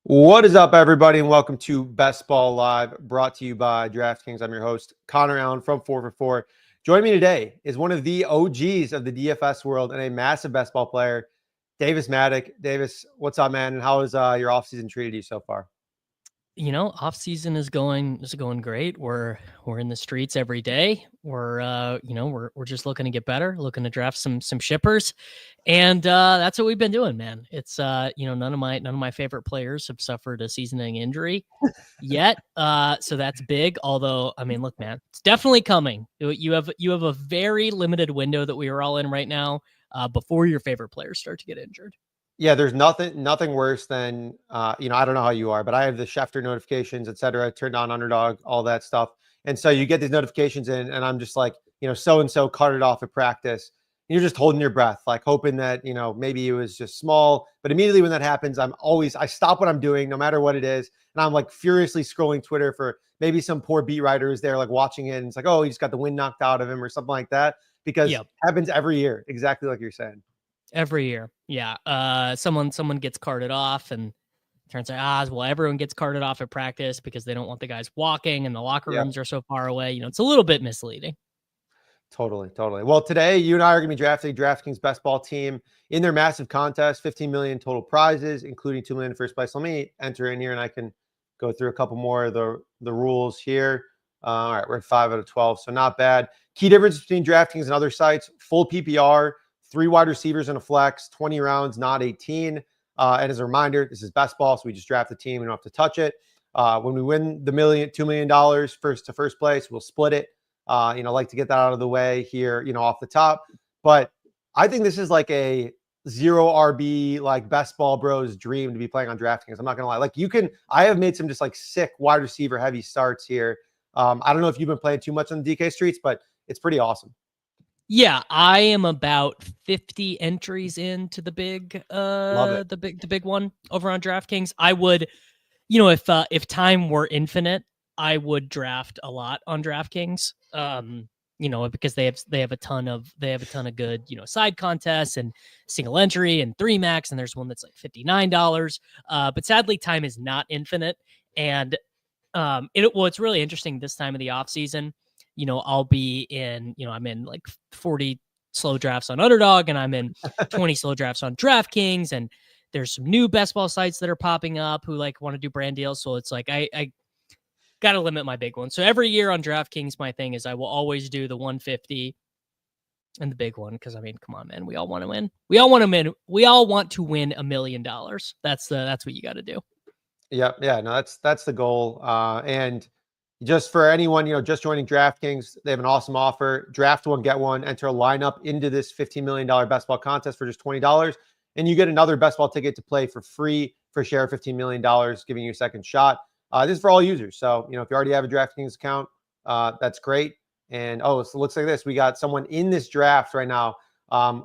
What is up, everybody, and welcome to Best Ball Live, brought to you by DraftKings. I'm your host, Connor Allen from 4 for 4. Joining me today is one of the OGs of the DFS world and a massive best ball player, Davis Mattek. Davis, what's up, man? And how has your offseason treated you so far? Off season is going great. We're in the streets every day. We're just looking to get better, looking to draft some shippers. And that's what we've been doing, man. It's none of my favorite players have suffered a season-ending injury yet. So that's big. Although, I mean, look, man, it's definitely coming. You have a very limited window that we are all in right now, before your favorite players start to get injured. Yeah, there's nothing worse than I don't know how you are, but I have the Schefter notifications, etc., turned on, underdog, all that stuff. And so you get these notifications in, and I'm just like, so and so cut it off at practice. You're just holding your breath, like hoping that, maybe it was just small. But immediately when that happens, I stop what I'm doing, no matter what it is. And I'm like furiously scrolling Twitter for maybe some poor beat writer is there, like watching it. And it's like, oh, he just got the wind knocked out of him or something like that, because it Yep. happens every year, exactly like you're saying. Every year. Yeah. Someone gets carted off, and turns out, well, everyone gets carted off at practice because they don't want the guys walking and the locker Yeah. rooms are so far away. It's a little bit misleading. Totally, totally. Well, today you and I are going to be drafting DraftKings best ball team in their massive contest, 15 million total prizes, including 2 million first place. Let me enter in here and I can go through a couple more of the rules here. All right, we're at 5 out of 12, so not bad. Key difference between DraftKings and other sites: full PPR, 3 wide receivers and a flex, 20 rounds, not 18. And as a reminder, this is best ball, so we just draft the team. We don't have to touch it. When we win the $2 million first to first place, we'll split it. Like to get that out of the way here, off the top. But I think this is like a zero RB, like best ball bros dream to be playing on DraftKings. I'm not gonna lie. Like I have made some just like sick wide receiver heavy starts here. I don't know if you've been playing too much on the DK streets, but it's pretty awesome. Yeah, I am about 50 entries into the big Love it. the big one over on DraftKings. I would, if time were infinite, I would draft a lot on DraftKings. Because they have a ton of good, side contests and single entry and 3 max, and there's one that's like $59. But sadly, time is not infinite. And it's really interesting this time of the off season. I'll be in, I'm in like 40 slow drafts on Underdog, and I'm in 20 slow drafts on DraftKings, and there's some new best ball sites that are popping up who like want to do brand deals. So it's like I got to limit my big one. So every year on DraftKings, my thing is I will always do the 150 and the big one, because I mean, come on, man, we all want to win. We all want to win. We all want to win $1 million. That's what you got to do. Yep. Yeah. No, that's the goal. And just for anyone, just joining DraftKings, they have an awesome offer. Draft one, get one. Enter a lineup into this $15 million best ball contest for just $20. And you get another best ball ticket to play for free for share of $15 million, giving you a second shot. This is for all users. So, if you already have a DraftKings account, that's great. And, so it looks like this. We got someone in this draft right now.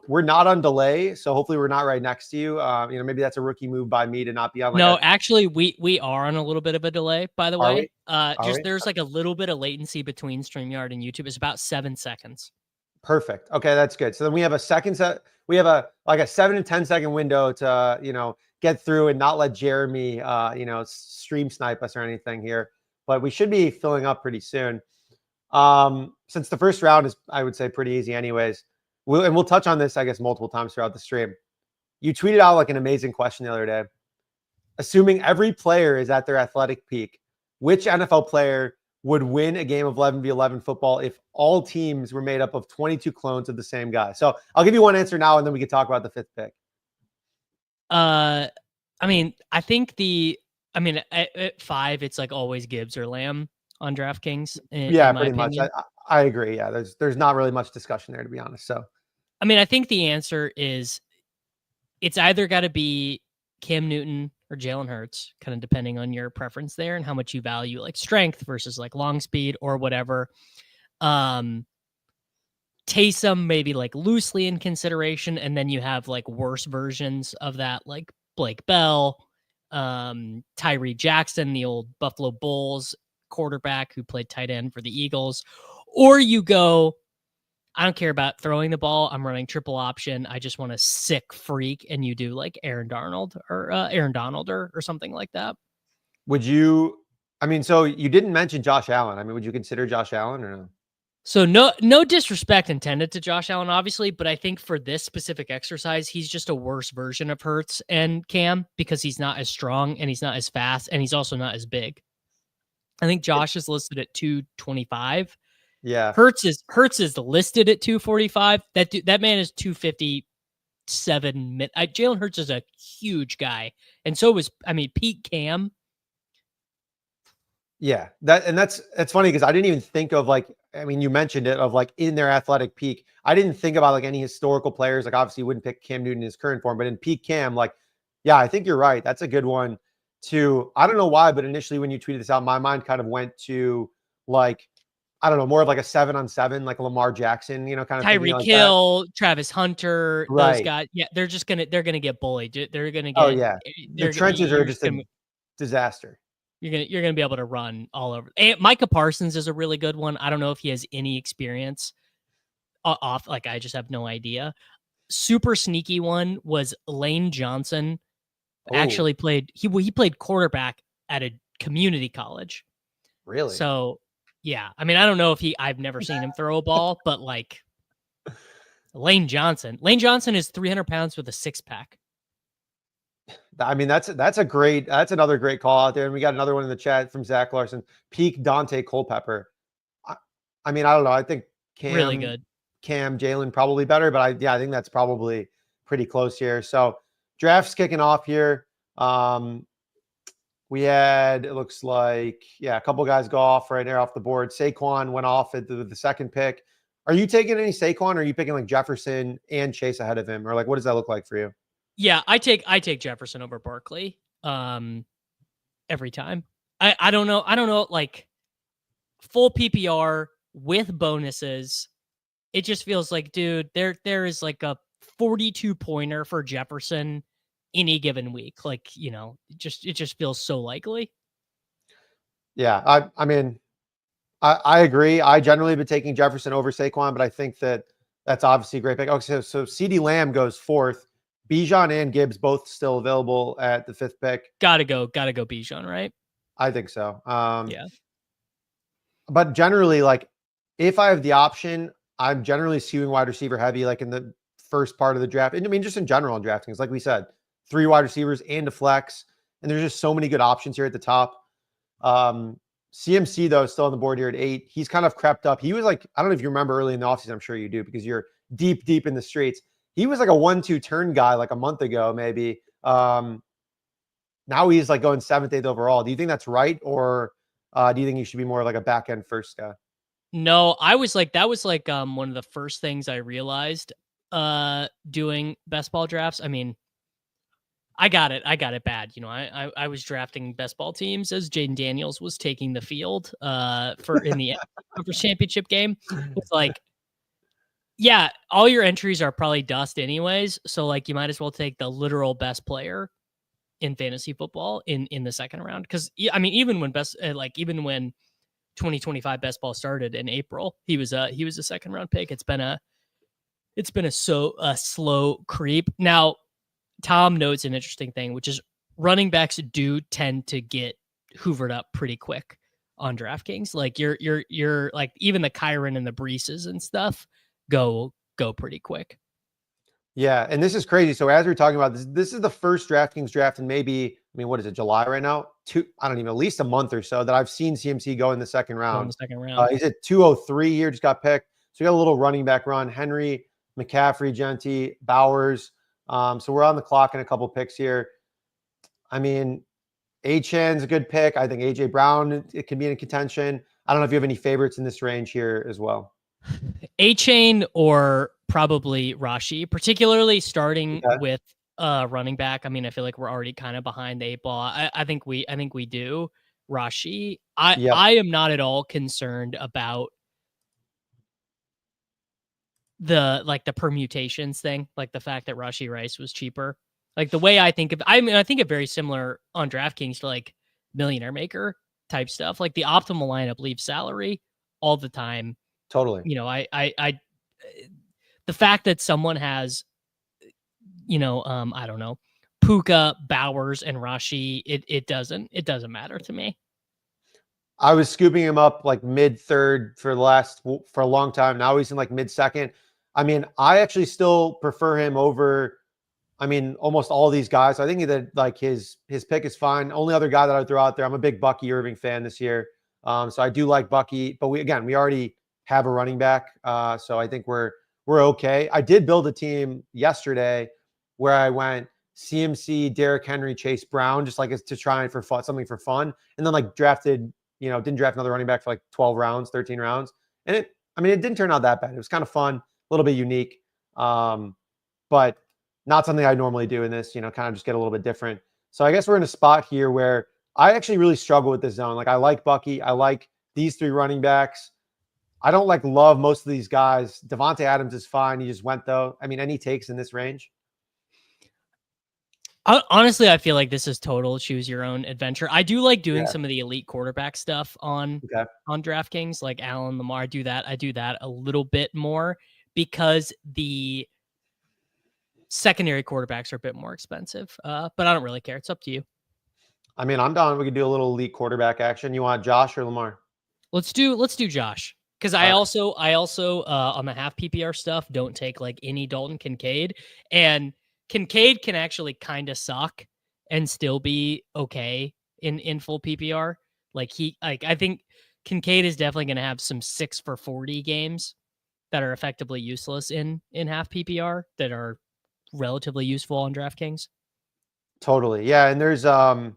We're not on delay, so hopefully we're not right next to you. Maybe that's a rookie move by me to not be on. No, actually, we are on a little bit of a delay, by the way. There's like a little bit of latency between StreamYard and YouTube. It's about 7 seconds. Perfect. Okay, that's good. So then we have a second set. We have a 7 to 10 second window to get through and not let Jeremy stream snipe us or anything here. But we should be filling up pretty soon. Since the first round is, I would say, pretty easy anyways. We'll touch on this, I guess, multiple times throughout the stream. You tweeted out like an amazing question the other day. Assuming every player is at their athletic peak, which NFL player would win a game of 11v11 football if all teams were made up of 22 clones of the same guy? So I'll give you one answer now, and then we can talk about the 5th pick. At 5, it's like always Gibbs or Lamb on DraftKings. Yeah, pretty much. I agree. Yeah, there's not really much discussion there, to be honest. So, I think the answer is it's either got to be Cam Newton or Jalen Hurts, kind of depending on your preference there and how much you value like strength versus like long speed or whatever. Taysom maybe like loosely in consideration, and then you have like worse versions of that, like Blake Bell, Tyree Jackson, the old Buffalo Bulls quarterback who played tight end for the Eagles, or you go I don't care about throwing the ball. I'm running triple option. I just want a sick freak, and you do like Aaron Donald or something like that. Would you? I mean, so you didn't mention Josh Allen. I mean, would you consider Josh Allen or no? So no disrespect intended to Josh Allen, obviously, but I think for this specific exercise, he's just a worse version of Hurts and Cam because he's not as strong and he's not as fast and he's also not as big. I think Josh is listed at 225. Yeah. Hurts is listed at 245. That man is 257. Jalen Hurts is a huge guy, and so was Pete Cam. Yeah, that's funny because I didn't even think of like, I mean, you mentioned it of like in their athletic peak. I didn't think about like any historical players. Like obviously you wouldn't pick Cam Newton in his current form, but in peak Cam, like, yeah, I think you're right. That's a good one to, I don't know why, but initially when you tweeted this out, my mind kind of went to like, I don't know, more of like a 7-on-7, like Lamar Jackson, kind of thinking Tyreek like that. Hill, Travis Hunter, those Right. guys. Yeah, they're gonna get bullied. They're gonna Oh get. yeah. The They're trenches are you're just just a gonna disaster. you're gonna be able to run all over. And Micah Parsons is a really good one. I don't know if he has any experience off. Like I just have no idea. Super sneaky one was Lane Johnson. Oh, Actually played he played quarterback at a community college. really? So yeah, I mean I don't know if I've never seen him throw a ball, but like Lane Johnson. Lane Johnson is 300 pounds with a six pack. I mean, that's another great call out there. And we got another one in the chat from Zach Larson. Peak Dante Culpepper. I, I mean, I don't know. I think Really Cam, good. Jalen probably better, but I think that's probably pretty close here. So draft's kicking off here. We had, it looks like, yeah, a couple guys go off right there off the board. Saquon went off at the second pick. Are you taking any Saquon or are you picking like Jefferson and Chase ahead of him? Or like, what does that look like for you? Yeah, I take Jefferson over Barkley. Every time. I don't know. I don't know. Like full PPR with bonuses. It just feels like, dude, there is like a 42 pointer for Jefferson any given week. Like, it just feels so likely. Yeah. I mean, I agree. I generally have been taking Jefferson over Saquon, but I think that's obviously a great pick. Okay, so CeeDee Lamb goes fourth. Bijan and Gibbs both still available at the fifth pick. Gotta go Bijan, right? I think so. Yeah. But generally, like if I have the option, I'm generally skewing wide receiver heavy, like in the first part of the draft. And I mean, just in general in DraftKings, like we said, 3 wide receivers and a flex, and there's just so many good options here at the top. CMC though is still on the board here at 8. He's kind of crept up. He was like, I don't know if you remember early in the offseason. I'm sure you do because you're deep in the streets. He was like a 1-2 turn guy like a month ago, maybe. Now he's like going 7th, 8th overall. Do you think that's right, or do you think he should be more like a back end first guy? No, I was like, that was like one of the first things I realized doing best ball drafts. I mean, I got it bad. I was drafting best ball teams as Jaden Daniels was taking the field for in the conference championship game. It's like, yeah, all your entries are probably dust anyways. So like you might as well take the literal best player in fantasy football in the second round. Cause I mean, even when 2025 best ball started in April, he was a second round pick. It's been a slow creep. Now, Tom notes an interesting thing, which is running backs do tend to get hoovered up pretty quick on DraftKings. Like you're like even the Kyron and the Breeses and stuff go pretty quick. Yeah, and this is crazy. So as we're talking about this is the first DraftKings draft in maybe, I mean, what is it, July right now? I don't even, at least a month or so that I've seen CMC go in the second round. He's at 203 here, just got picked. So we got a little running back run. Henry, McCaffrey, Genty, Bowers. So we're on the clock in a couple picks here. I mean, Achan's a good pick. I think AJ Brown, it can be in contention. I don't know if you have any favorites in this range here as well. Achane or probably Rashi, particularly starting with running back. I mean, I feel like we're already kind of behind the 8 ball. I think we do Rashi. I am not at all concerned about the permutations thing, like the fact that Rashi Rice was cheaper. Like the way I think of, I mean, I think of very similar on DraftKings to like Millionaire Maker type stuff. Like the optimal lineup leaves salary all the time. Totally. the fact that someone has, I don't know, Puka, Bowers, and Rashi, it doesn't matter to me. I was scooping him up like mid third for a long time. Now he's in like mid second. I mean, I actually still prefer him over, I mean, almost all these guys. I think that like his pick is fine. Only other guy that I would throw out there, I'm a big Bucky Irving fan this year. So I do like Bucky, but we already have a running back. So I think we're okay. I did build a team yesterday where I went CMC, Derrick Henry, Chase Brown, just like to try and for fun, something for fun, and then like drafted, didn't draft another running back for like 12 rounds, 13 rounds, and it didn't turn out that bad. It was kind of fun, a little bit unique, but not something I normally do in this. Kind of just get a little bit different. So I guess we're in a spot here where I actually really struggle with this zone. Like I like Bucky, I like these three running backs. I don't love most of these guys. Devontae Adams is fine. He just went though. I mean, any takes in this range? Honestly, I feel like this is total choose your own adventure. I do like doing some of the elite quarterback stuff on DraftKings, like Allen, Lamar. I do that a little bit more because the secondary quarterbacks are a bit more expensive. But I don't really care. It's up to you. I mean, I'm down. We could do a little elite quarterback action. You want Josh or Lamar? Let's do Josh. Because I also on the half PPR stuff don't take like any Dalton Kincaid, and Kincaid can actually kind of suck and still be okay in full PPR. I think Kincaid is definitely going to have some 6 for 40 games that are effectively useless in half PPR that are relatively useful on DraftKings. Totally. Yeah. And there's, I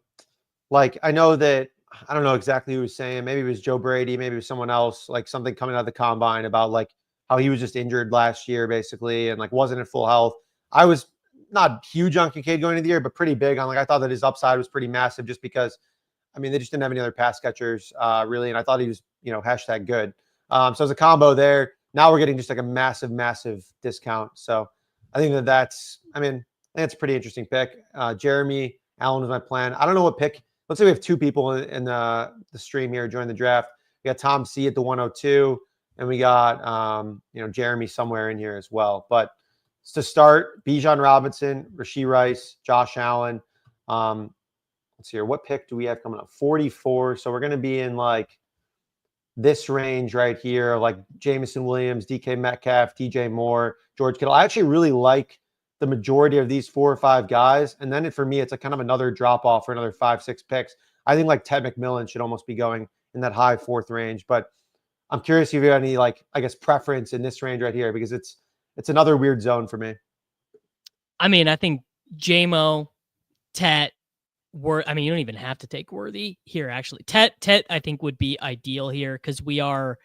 know that, I don't know exactly who was saying, maybe it was Joe Brady, maybe it was someone else, like something coming out of the combine about like how he was just injured last year basically. And like, wasn't in full health. I was not huge on Kincaid going into the year, but pretty big on I thought that his upside was pretty massive just because, they just didn't have any other pass catchers really. And I thought he was, hashtag good. So as a combo there, now we're getting just like a massive, massive discount. So I think that's a pretty interesting pick. Jeremy Allen is my plan. I don't know what pick. Let's say we have two people in the stream here join the draft. We got Tom C at the 102, and we got Jeremy somewhere in here as well. But to start, Bijan Robinson, Rashee Rice, Josh Allen. Let's see here. What pick do we have coming up? 44. So we're going to be in like this range right here, like Jameson Williams, DK Metcalf, DJ Moore, George Kittle. I actually really like the majority of these 4 or 5 guys. And then for me, it's a kind of another drop off for another 5, 6 picks. I think like Ted McMillan should almost be going in that high 4th range. But I'm curious if you have any preference in this range right here, because it's another weird zone for me. I think JMO, Tet, you don't even have to take Worthy here, actually. Tet, I think, would be ideal here because we are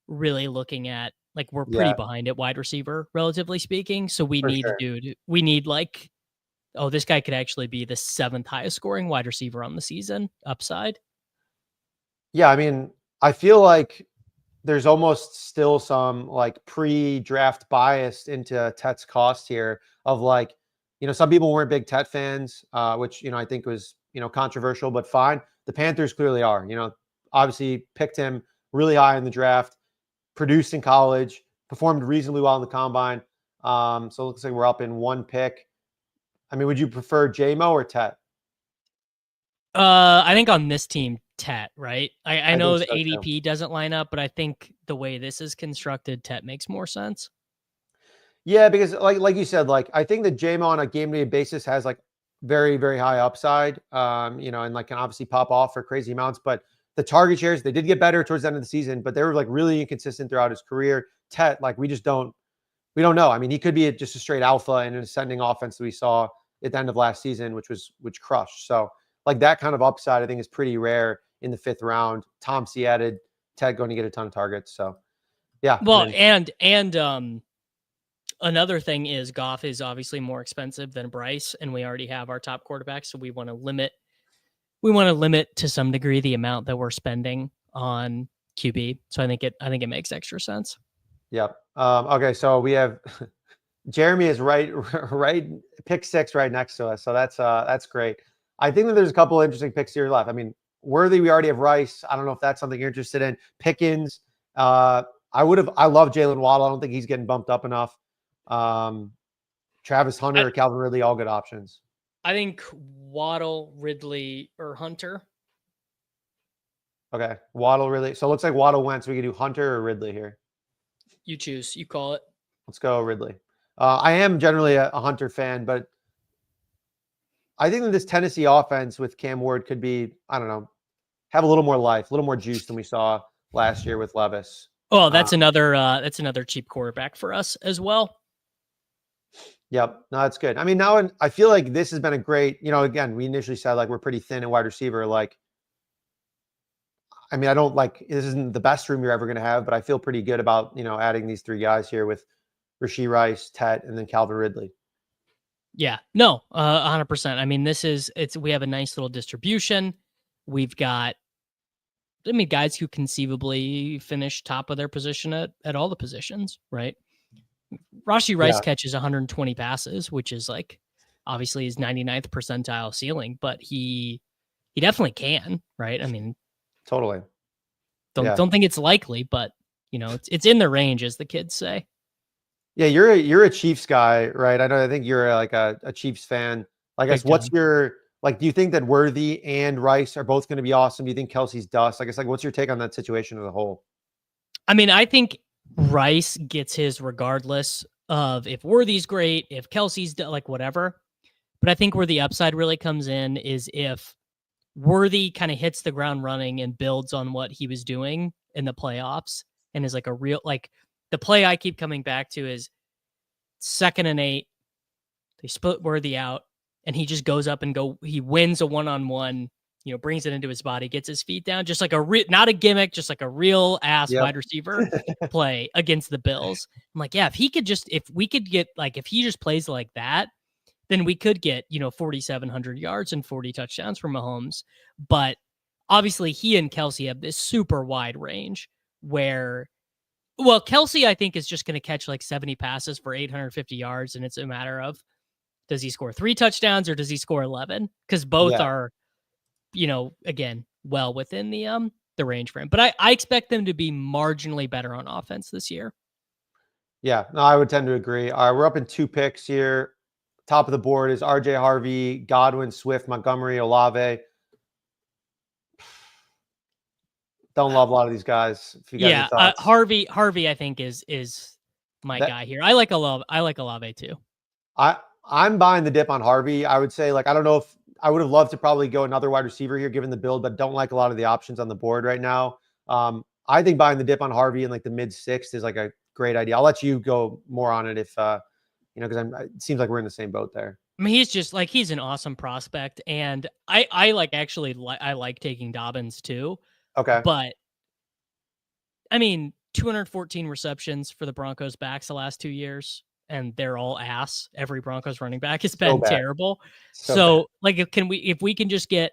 really looking at, we're pretty behind at wide receiver, relatively speaking. So we need this guy could actually be the 7th highest scoring wide receiver on the season upside. Yeah. I feel like there's almost still some pre-draft bias into Tet's cost here of some people weren't big Tet fans, which, I think was, controversial, but fine. The Panthers clearly are, obviously picked him really high in the draft, produced in college, performed reasonably well in the combine. So it looks like we're up in 1 pick. Would you prefer JMO or Tet? I think on this team, Tet, right? I know the ADP doesn't line up, but I think the way this is constructed, Tet makes more sense. Yeah, because like you said, I think that JMO on a game-to-game basis has very, very high upside, and can obviously pop off for crazy amounts. But the target shares, they did get better towards the end of the season, but they were really inconsistent throughout his career. Tet, we don't know. He could be just a straight alpha in an ascending offense that we saw at the end of last season, which crushed. So that kind of upside, I think, is pretty rare in the 5th round. Tom C added, Tet going to get a ton of targets. So yeah. Well, and another thing is Goff is obviously more expensive than Bryce, and we already have our top quarterback, so we want to limit to some degree the amount that we're spending on QB. So I think it makes extra sense. Yep. Okay, so we have Jeremy is right pick 6 right next to us. So that's great. I think that there's a couple of interesting picks here left. Worthy, we already have Rice. I don't know if that's something you're interested in. Pickens, I love Jalen Waddle. I don't think he's getting bumped up enough. Travis Hunter or Calvin Ridley, all good options. I think Waddle, Ridley, or Hunter. Okay. Waddle, Ridley. So it looks like Waddle went. So we can do Hunter or Ridley here. You choose. You call it. Let's go Ridley. I am generally a Hunter fan, but I think that this Tennessee offense with Cam Ward could be, I don't know, have a little more life, a little more juice than we saw last year with Levis. Oh, that's another cheap quarterback for us as well. Yep. No, that's good. I mean, now I feel like this has been a great, again, we initially said like we're pretty thin at wide receiver. Like, I mean, I don't like, this isn't the best room you're ever going to have, but I feel pretty good about, adding these three guys here with Rashee Rice, Tet, and then Calvin Ridley. Yeah, no, 100%. I mean, we have a nice little distribution. We've got, guys who conceivably finish top of their position at all the positions, right? Rashee Rice catches 120 passes, which is like obviously his 99th percentile ceiling, but he definitely can, right? I mean, totally. Don't think it's likely, but it's in the range, as the kids say. Yeah, you're a Chiefs guy, right? I think you're like a Chiefs fan. Like, I guess what's your do you think that Worthy and Rice are both going to be awesome? Do you think Kelsey's dust? I guess what's your take on that situation as a whole? I mean, I think Rice gets his regardless of if Worthy's great, if Kelsey's whatever. But I think where the upside really comes in is if Worthy kind of hits the ground running and builds on what he was doing in the playoffs and is like a real, the play I keep coming back to is 2nd and 8. They split Worthy out and he just goes up and he wins a one-on-one, brings it into his body, gets his feet down, just like not a gimmick, just like a real ass wide receiver play against the Bills. I'm like, yeah, if he just plays like that, then we could get, 4,700 yards and 40 touchdowns from Mahomes. But obviously he and Kelsey have this super wide range where, well, Kelsey, I think, is just going to catch like 70 passes for 850 yards. And it's a matter of, does he score 3 touchdowns or does he score 11? Because both are, again, well within the range for him. But I expect them to be marginally better on offense this year. Yeah, no, I would tend to agree. All right, we're up in 2 picks here. Top of the board is RJ Harvey, Godwin, Swift, Montgomery, Olave. Don't love a lot of these guys. If you got Harvey, I think is my guy here. I like Olave too. I'm buying the dip on Harvey. I would say, I don't know if I would have loved to probably go another wide receiver here given the build, but don't like a lot of the options on the board right now. I think buying the dip on Harvey in the mid 6th is a great idea. I'll let you go more on it if because it seems like we're in the same boat there. I mean, he's just he's an awesome prospect, and I like taking Dobbins too. Okay, but I mean, 214 receptions for the Broncos backs the last 2 years, and they're all ass. Every Broncos running back has been terrible. So if we can just get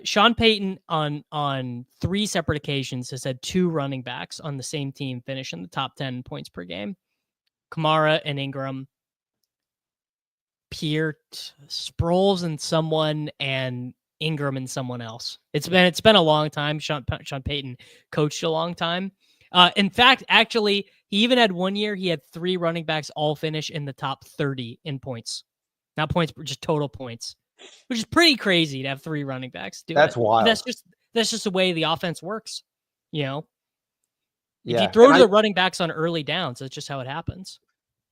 Sean Payton on 3 separate occasions has had 2 running backs on the same team finish in the top 10 points per game. Kamara and Ingram, Peart, Sproles and someone, and Ingram and someone else. It's been a long time. Sean Payton coached a long time. In fact, actually, he even had 1 year. He had 3 running backs all finish in the top 30 in points, not points, but just total points, which is pretty crazy to have 3 running backs do it. That's wild. That's just the way the offense works. If Yeah. you throw to the running backs on early downs, that's just how it happens.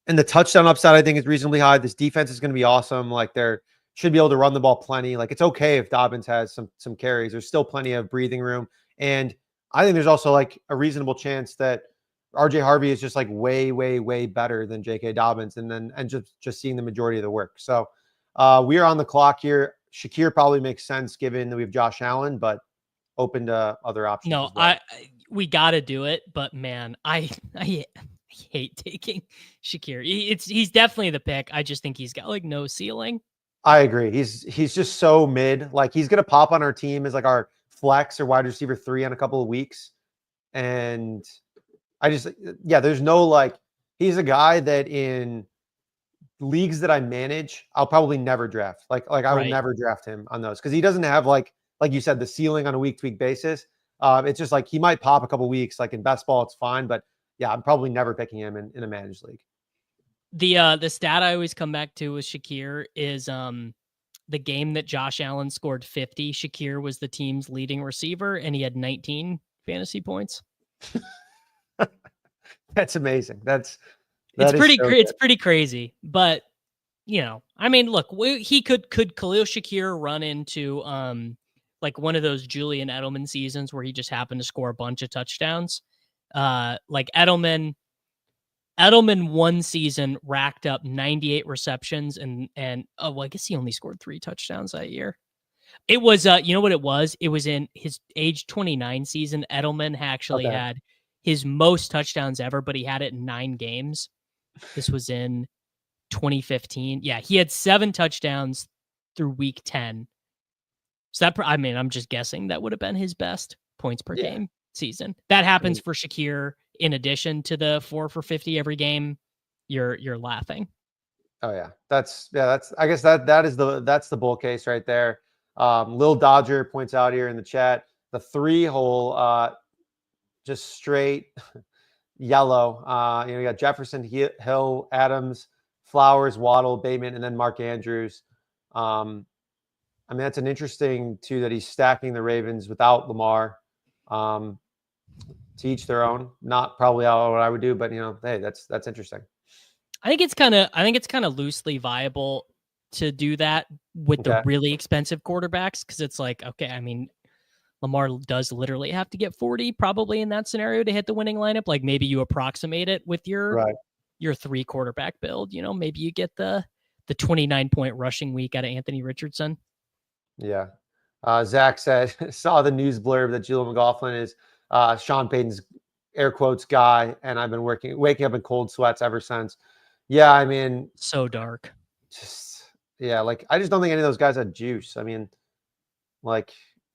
And the touchdown upside, I think, is reasonably high. This defense is going to be awesome. They're should be able to run the ball plenty. It's okay if Dobbins has some carries. There's still plenty of breathing room. And I think there's also a reasonable chance that RJ Harvey is just way, way, way better than J.K. Dobbins and just seeing the majority of the work. So we are on the clock here. Shakir probably makes sense given that we have Josh Allen, but open to other options. No, as well. We got to do it, but man, I hate taking Shakir. He's definitely the pick. I just think he's got no ceiling. I agree. He's just so mid. He's gonna pop on our team as our flex or wide receiver 3 in a couple of weeks. And there's no he's a guy that in leagues that I manage, I'll probably never draft. I will never draft him on those because he doesn't have like you said, the ceiling on a week-to-week basis. It's just like he might pop a couple weeks. Like in best ball, it's fine, but yeah, I'm probably never picking him in a managed league. The stat I always come back to with Shakir is the game that Josh Allen scored 50. Shakir was the team's leading receiver, and he had 19 fantasy points. That's amazing. It's pretty crazy, but I mean, look, could Khalil Shakir run into like one of those Julian Edelman seasons where he just happened to score a bunch of touchdowns? Like Edelman one season racked up 98 receptions and oh, well, I guess he only scored 3 touchdowns that year. It was you know what it was? It was in his age 29 season. Edelman actually had his most touchdowns ever, but he had it in 9 games. This was in 2015. Yeah, he had 7 touchdowns through week 10. So that, I mean, I'm just guessing that would have been his best points per game season. That happens for Shakir in addition to the 4 for 50 every game. You're laughing. Oh yeah. That's I guess that's the bull case right there. Lil Dodger points out here in the chat, the 3-hole just straight yellow. You got Jefferson, Hill, Adams, Flowers, Waddle, Bateman, and then Mark Andrews. I mean, that's an interesting too that he's stacking the Ravens without Lamar. To each their own. Not probably what I would do, but hey, that's interesting. I think it's kind of loosely viable to do that with the really expensive quarterbacks because it's like, okay, I mean, Lamar does literally have to get 40 probably in that scenario to hit the winning lineup. Like maybe you approximate it with your 3 quarterback build. Maybe you get the 29-point rushing week out of Anthony Richardson. Yeah. Zach said, saw the news blurb that Julian McLaughlin is Sean Payton's air quotes guy, and I've been waking up in cold sweats ever since. Yeah, I mean, so dark. Like I just don't think any of those guys had juice. I mean, like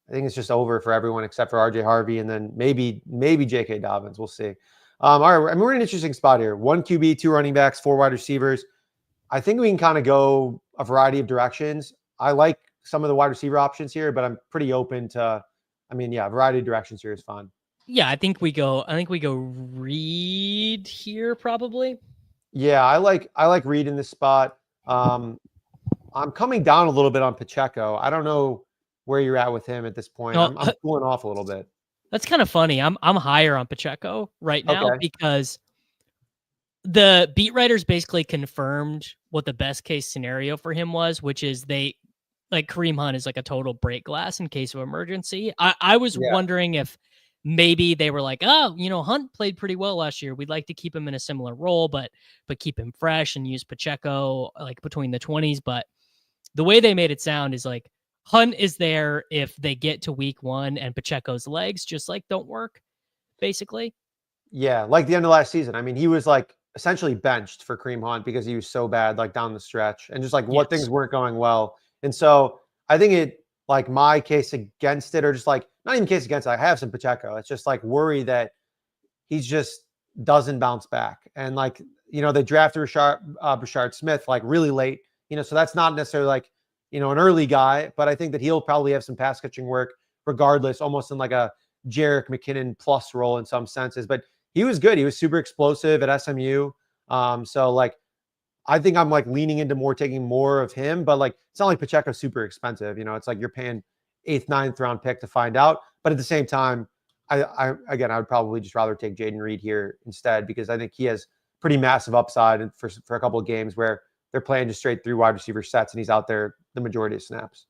I think it's just over for everyone except for RJ Harvey and then maybe J.K. Dobbins. We'll see. All right, I mean, we're in an interesting spot here. 1 QB, 2 running backs, 4 wide receivers. I think we can kind of go a variety of directions. I like some of the wide receiver options here, but I'm pretty open to. I mean, yeah, a variety of directions here is fine. Yeah, I think we go Reed here probably. Yeah, I like Reed in this spot. I'm coming down a little bit on Pacheco. I don't know where you're at with him at this point. I'm cooling off a little bit. That's kind of funny. I'm higher on Pacheco right now because the beat writers basically confirmed what the best case scenario for him was, which is Kareem Hunt is like a total break glass in case of emergency. I was wondering if maybe they were like, oh, Hunt played pretty well last year. We'd like to keep him in a similar role, but keep him fresh and use Pacheco like between the 20s. But the way they made it sound is like Hunt is there if they get to week 1 and Pacheco's legs just like don't work, basically. Yeah, like the end of last season. I mean, he was like essentially benched for Kareem Hunt because he was so bad like down the stretch and just like what things weren't going well. And so I think it like my case against it, or just like not even case against it, I have some Pacheco. It's just like worry that he's just doesn't bounce back. And like, they drafted Rashard Smith like really late, so that's not necessarily like, an early guy, but I think that he'll probably have some pass catching work regardless, almost in like a Jerick McKinnon plus role in some senses. But he was good. He was super explosive at SMU. So like, I think I'm like leaning into taking more of him, but like, it's not like Pacheco's super expensive. It's like you're paying 8th, 9th round pick to find out. But at the same time, I would probably just rather take Jaden Reed here instead, because I think he has pretty massive upside for a couple of games where they're playing just straight through wide receiver sets and he's out there the majority of snaps.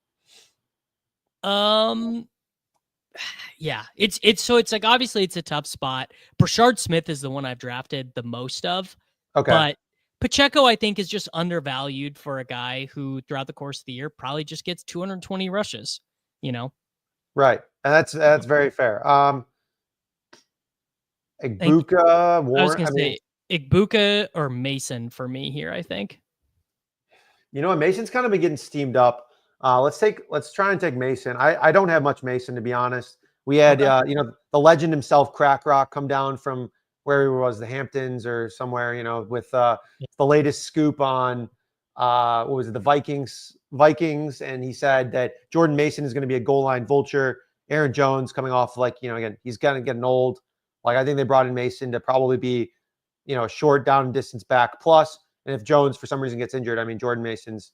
Yeah, it's like obviously it's a tough spot. Rashard Smith is the one I've drafted the most of. Okay. But Pacheco, I think, is just undervalued for a guy who throughout the course of the year probably just gets 220 rushes, Right. And that's very fair. Igbuka, Warren. I was going to say Igbuka or Mason for me here, I think. Mason's kind of been getting steamed up. Let's try and take Mason. I don't have much Mason, to be honest. We had, the legend himself, Crack Rock, come down from where he was, the Hamptons or somewhere, with the latest scoop on, what was it, the Vikings. And he said that Jordan Mason is going to be a goal line vulture Aaron Jones coming off like, again, he's kind of getting old. Like I think they brought in Mason to probably be, a short down and distance back plus. And if Jones for some reason gets injured, I mean, Jordan Mason's,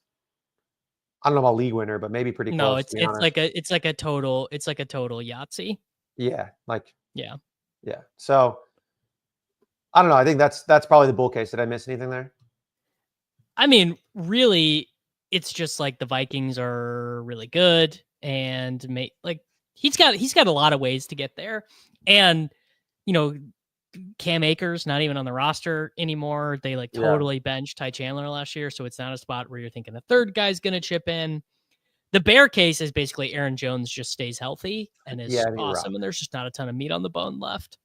I don't know about league winner, but maybe pretty No, close to it's be it's honest. like a it's like a total Yahtzee. Yeah. Like, Yeah. yeah. So I don't know. I think that's probably the bull case. Did I miss anything there? I mean, really, it's just like the Vikings are really good, and like he's got a lot of ways to get there, and you know, Cam Akers not even on the roster anymore. They like Yeah. totally benched Ty Chandler last year, so it's not a spot where you're thinking a third guy's gonna chip in. The bear case is basically Aaron Jones just stays healthy and Yeah. is I think you're right. awesome, and there's just not a ton of meat on the bone left.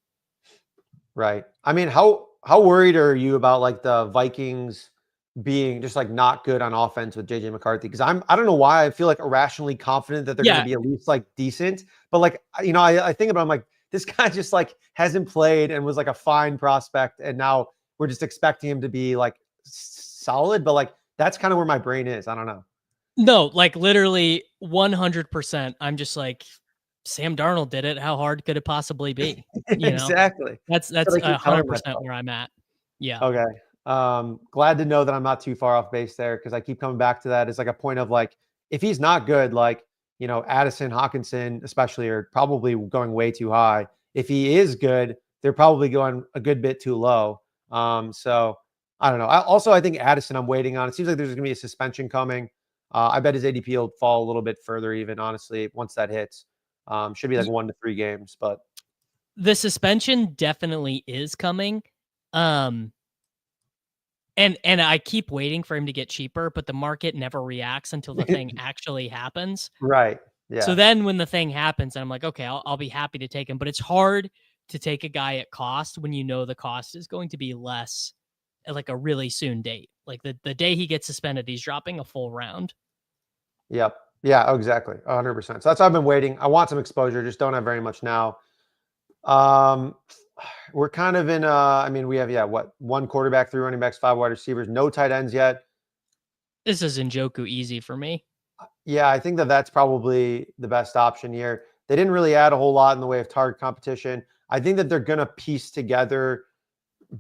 Right. I mean, how worried are you about like the Vikings being just like not good on offense with JJ McCarthy? Because I don't know why I feel like irrationally confident that they're going to Yeah, be at least like decent, but like I think about I'm like this guy just like hasn't played and was like a fine prospect, and now we're just expecting him to be like solid. But like that's kind of where my brain is. I don't know. no, like literally 100%. I'm just like, Sam Darnold did it. How hard could it possibly be? You know, Exactly. that's That's what I a keep hundred telling percent myself. where I'm at. Yeah. Okay. Glad to know that I'm not too far off base there because I keep coming back to that. It's like a point of like, if he's not good, like, Addison, Hawkinson, especially, are probably going way too high. If he is good, they're probably going a good bit too low. So I don't know. I think Addison, I'm waiting on. It seems like there's going to be a suspension coming. I bet his ADP will fall a little bit further, even honestly, once that hits. Should be like 1 to 3 games, but The suspension definitely is coming. Um, and I keep waiting for him to get cheaper, but the market never reacts until the thing actually happens. right. So Yeah. then when the thing happens, I'm like, okay, I'll be happy to take him. But it's hard to take a guy at cost when you know the cost is going to be less at like a really soon date. Like the day he gets suspended, he's dropping a full round. Yep. Yeah, oh, exactly. 100%. So that's why I've been waiting. I want some exposure, just don't have very much now. Um, we're kind of in I mean, we have one quarterback, 3 running backs, 5 wide receivers, no tight ends yet. This is Njoku easy for me. Yeah, I think that that's probably the best option here. They didn't really add a whole lot in the way of target competition. I think that they're going to piece together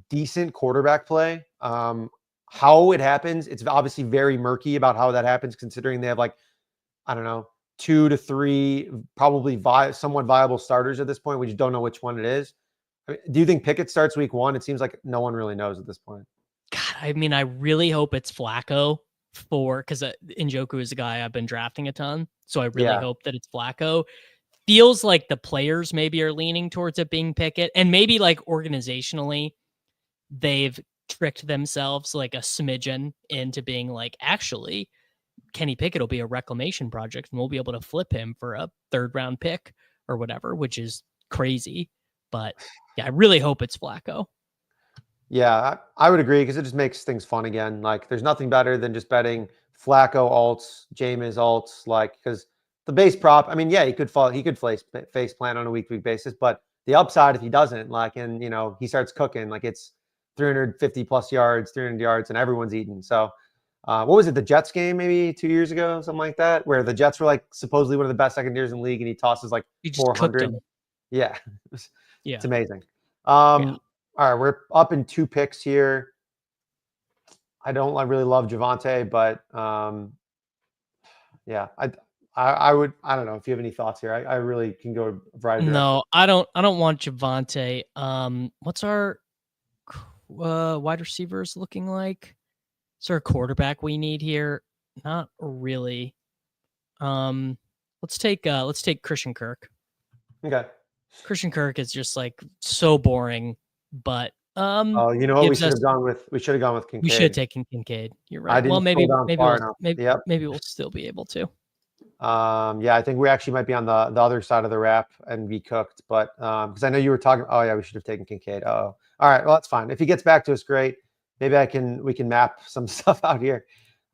decent quarterback play. How it happens, it's obviously very murky about how that happens, considering they have like, I don't know, 2 to 3 probably somewhat viable starters at this point. We just don't know which one it is. I mean, do you think Pickett starts week 1? It seems like no one really knows at this point. God, I mean, I really hope it's Flacco because Njoku is a guy I've been drafting a ton. So I really Yeah. hope that it's Flacco. Feels like the players maybe are leaning towards it being Pickett, and maybe like organizationally, they've tricked themselves like a smidgen into being like, actually, Kenny Pickett will be a reclamation project and we'll be able to flip him for a 3rd-round pick or whatever, which is crazy. But yeah, I really hope it's Flacco. Yeah, I would agree because it just makes things fun again. Like, there's nothing better than just betting Flacco alts, Jameis alts, like because the base prop. I mean, yeah, he could face plan on a week basis, but the upside if he doesn't, like, and he starts cooking, like it's 350 plus yards, 300 yards, and everyone's eating. So, what was it? The Jets game maybe 2 years ago, something like that, where the Jets were like supposedly one of the best secondaries in the league, and he tosses like You just cooked 400. him. Yeah, it's Yeah. amazing. Yeah. All right, we're up in 2 picks here. I don't really love Javante, but yeah, I would. I don't know if you have any thoughts here. I really can go a variety of directions. No, I don't want Javante. What's our wide receivers looking like? Is there a quarterback we need here? Not really. Um, let's take Christian Kirk. Okay. Christian Kirk is just like so boring, but Oh, you know what? We gives should us have gone with. We should have gone with we should have Kincaid. taken Kincaid. You're I right. Well, didn't scroll down far enough. Yep. maybe we'll still be able to. Yeah, I think we actually might be on the other side of the wrap and be cooked. But because I know you were talking. Oh yeah, we should have taken Kincaid. Oh, all right. Well, that's fine. If he gets back to us, great. Maybe we can map some stuff out here.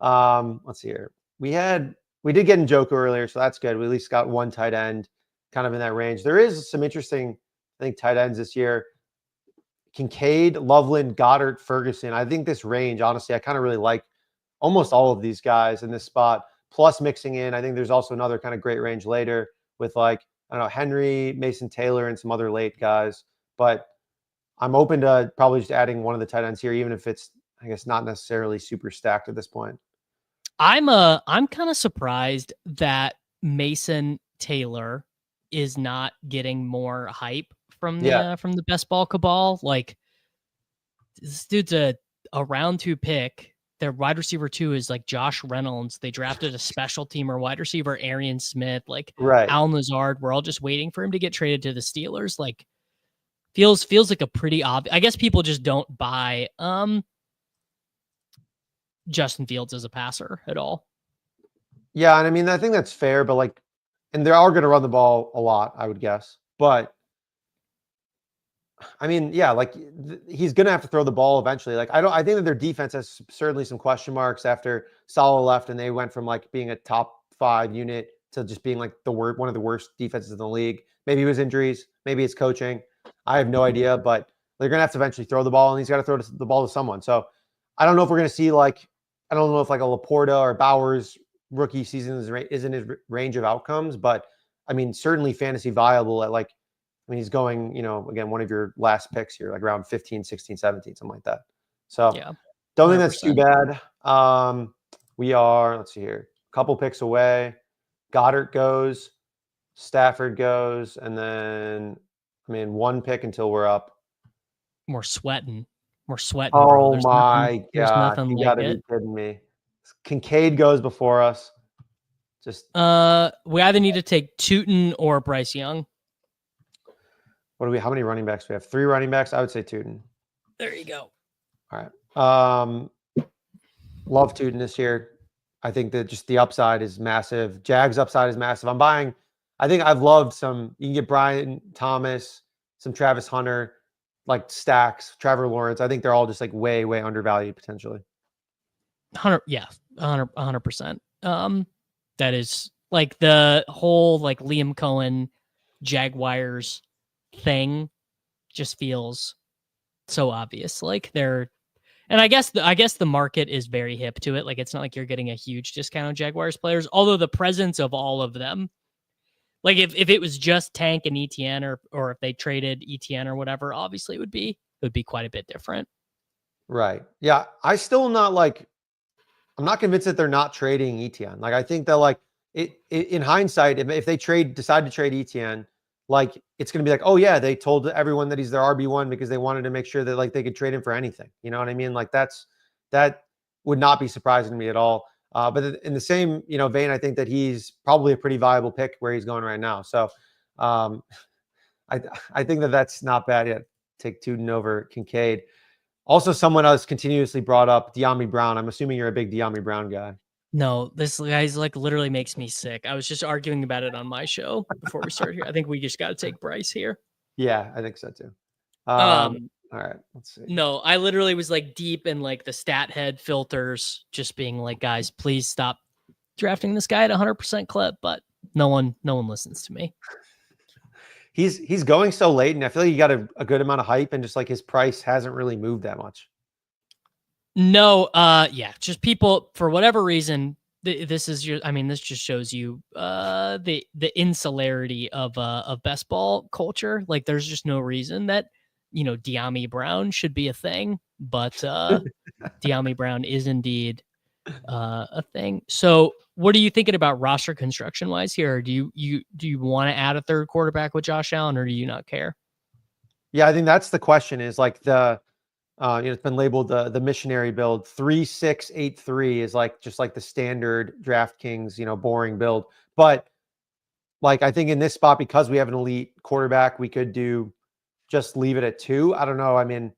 Let's see here. We did get Njoku earlier, so that's good. We at least got one tight end, kind of in that range. There is some interesting, I think, tight ends this year. Kincaid, Loveland, Goddard, Ferguson. I think this range, honestly, I kind of really like almost all of these guys in this spot. Plus mixing in, I think there's also another kind of great range later with like I don't know, Henry, Mason Taylor, and some other late guys. But I'm open to probably just adding one of the tight ends here, even if it's, I guess, not necessarily super stacked at this point. I'm kind of surprised that Mason Taylor is not getting more hype from the best ball cabal. Like, this dude's a round 2 pick. Their wide receiver 2 is like Josh Reynolds. They drafted a special teamer wide receiver, Arian Smith, like Right. Al Lazard. We're all just waiting for him to get traded to the Steelers. Like, feels like a pretty obvious. I guess people just don't buy Justin Fields as a passer at all. Yeah, and I mean, I think that's fair, but like, and they are going to run the ball a lot, I would guess. But I mean, yeah, like he's going to have to throw the ball eventually. Like, I think that their defense has certainly some question marks after Saleh left, and they went from like being a top 5 unit to just being like one of the worst defenses in the league. Maybe it was injuries, maybe it's coaching. I have no idea, but they're going to have to eventually throw the ball, and he's got to throw the ball to someone. So I don't know if we're going to see like, I don't know if like a Laporta or Bowers rookie season is in his range of outcomes, but I mean, certainly fantasy viable at like, I mean, he's going, again, one of your last picks here, like around 15, 16, 17, something like that. So yeah, don't think that's too bad. We are, let's see here, a couple picks away. Goddard goes, Stafford goes, and then, I mean, one pick until we're up. We're sweating. Bro. Oh my God. There's nothing You like gotta be kidding me. Kincaid goes before us. Just we either need to take Tootin or Bryce Young. how many running backs do we have? 3 running backs. I would say Tootin. There you go. All right. Love Tootin this year. I think that just the upside is massive. Jags upside is massive. I think I've loved some. You can get Brian Thomas, some Travis Hunter, like stacks, Trevor Lawrence. I think they're all just like way, way undervalued potentially. 100%. That is like the whole like Liam Cohen Jaguars thing just feels so obvious. Like and I guess the market is very hip to it. Like, it's not like you're getting a huge discount on Jaguars players, although the presence of all of them, like if it was just Tank and ETN or if they traded ETN or whatever, obviously it would be quite a bit different. Right. Yeah. I'm not convinced that they're not trading ETN. Like, I think that like in hindsight, if they decide to trade ETN, like it's going to be like, oh yeah, they told everyone that he's their RB1 because they wanted to make sure that like they could trade him for anything. You know what I mean? Like that would not be surprising to me at all. But in the same, vein, I think that he's probably a pretty viable pick where he's going right now. So I think that that's not bad yet. Take Tootin over Kincaid. Also, someone else continuously brought up De'Ami Brown. I'm assuming you're a big De'Ami Brown guy. No, this guy's like literally makes me sick. I was just arguing about it on my show before we started here. I think we just got to take Bryce here. Yeah, I think so too. All right, let's see. No, I literally was like deep in like the stat head filters, just being like, guys, please stop drafting this guy at 100% clip. But no one listens to me. He's going so late, and I feel like he got a good amount of hype, and just like his price hasn't really moved that much. No, yeah, just people for whatever reason. This just shows you the insularity of best ball culture. Like, there's just no reason that De'Ami Brown should be a thing, but De'Ami Brown is indeed a thing. So, what are you thinking about roster construction wise here? Do you want to add a third quarterback with Josh Allen, or do you not care? Yeah, I think that's the question. Is like it's been labeled the missionary build. 3-6-8-3 is like just like the standard DraftKings, boring build. But like I think in this spot, because we have an elite quarterback, we could just leave it at 2. I don't know. I mean,